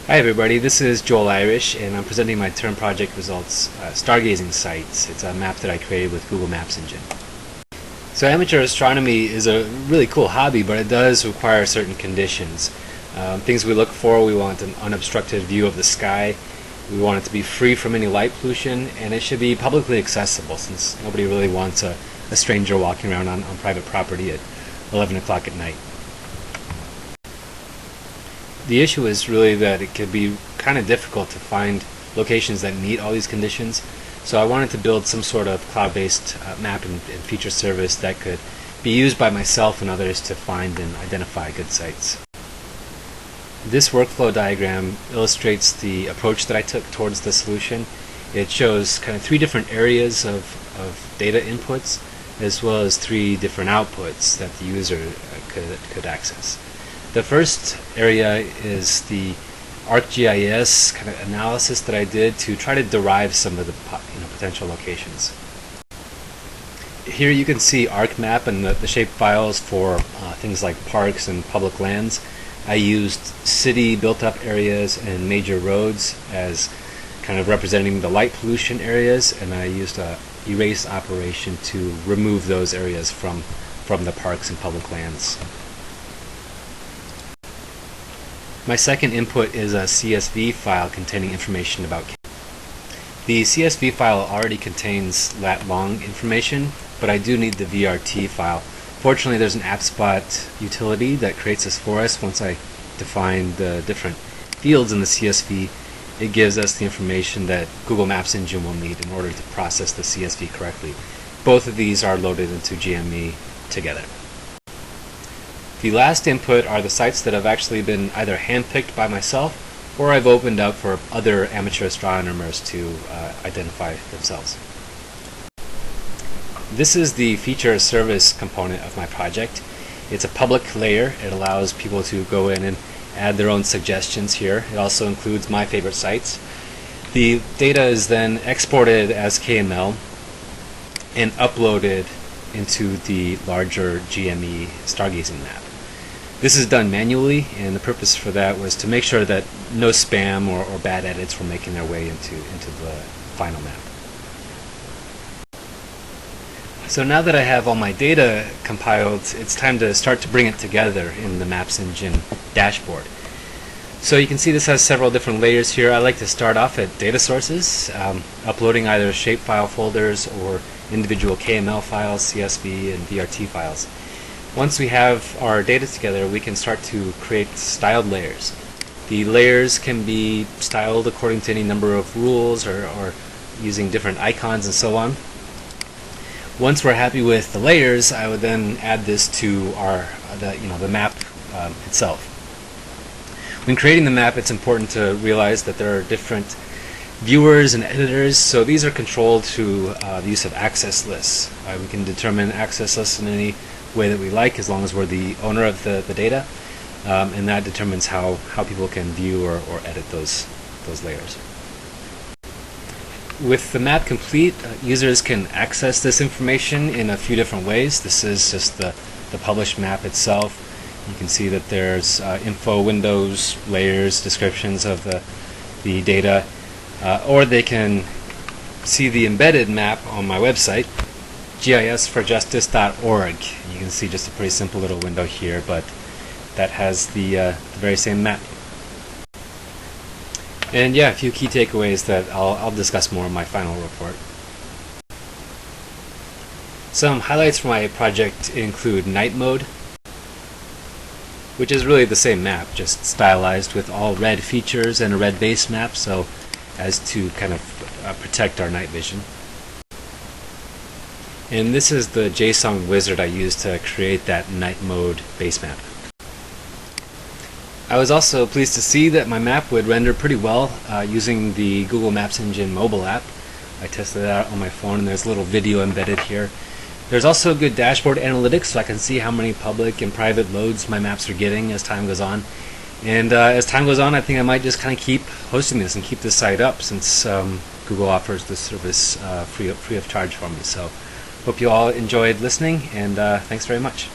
Hi everybody, this is Joel Irish and I'm presenting my term project results, Stargazing Sites. It's a map that I created with Google Maps Engine. So amateur astronomy is a really cool hobby, but it does require certain conditions. Things we look for: we want an unobstructed view of the sky, we want it to be free from any light pollution, and it should be publicly accessible, since nobody really wants a stranger walking around on private property at 11 o'clock at night. The issue is really that it could be kind of difficult to find locations that meet all these conditions, so I wanted to build some sort of cloud-based map and feature service that could be used by myself and others to find and identify good sites. This workflow diagram illustrates the approach that I took towards the solution. It shows kind of three different areas of data inputs, as well as three different outputs that the user could access. The first area is the ArcGIS kind of analysis that I did to try to derive some of the potential locations. Here you can see ArcMap and the shape files for things like parks and public lands. I used city built-up areas and major roads as kind of representing the light pollution areas, and I used a erase operation to remove those areas from the parks and public lands. My second input is a CSV file containing information about the CSV file already contains lat-long information, but I do need the VRT file. Fortunately, there's an AppSpot utility that creates this for us. Once I define the different fields in the CSV, it gives us the information that Google Maps Engine will need in order to process the CSV correctly. Both of these are loaded into GME together. The last input are the sites that have actually been either handpicked by myself or I've opened up for other amateur astronomers to identify themselves. This is the feature service component of my project. It's a public layer. It allows people to go in and add their own suggestions here. It also includes my favorite sites. The data is then exported as KML and uploaded into the larger GME stargazing map. This is done manually, and the purpose for that was to make sure that no spam or bad edits were making their way into the final map. So now that I have all my data compiled, it's time to start to bring it together in the Maps Engine dashboard. So you can see this has several different layers here. I like to start off at data sources, uploading either shapefile folders or individual KML files, CSV, and VRT files. Once we have our data together, we can start to create styled layers. The layers can be styled according to any number of rules or using different icons and so on. Once we're happy with the layers, I would then add this to the map itself. When creating the map, it's important to realize that there are different viewers and editors, so these are controlled through the use of access lists. We can determine access lists in any way that we like, as long as we're the owner of the data, and that determines how people can view or edit those layers. With the map complete, users can access this information in a few different ways. This is just the published map itself. You can see that there's info windows, layers, descriptions of the data, or they can see the embedded map on my website, gisforjustice.org. You can see just a pretty simple little window here, but that has the very same map. And yeah, a few key takeaways that I'll discuss more in my final report. Some highlights for my project include night mode, which is really the same map, just stylized with all red features and a red base map, so as to kind of protect our night vision. And this is the JSON wizard I used to create that night mode base map. I was also pleased to see that my map would render pretty well using the Google Maps Engine mobile app. I tested it out on my phone, and there's a little video embedded here. There's also good dashboard analytics, so I can see how many public and private loads my maps are getting as time goes on. And as time goes on, I think I might just kind of keep hosting this and keep this site up, since Google offers this service free of charge for me. So hope you all enjoyed listening, and thanks very much.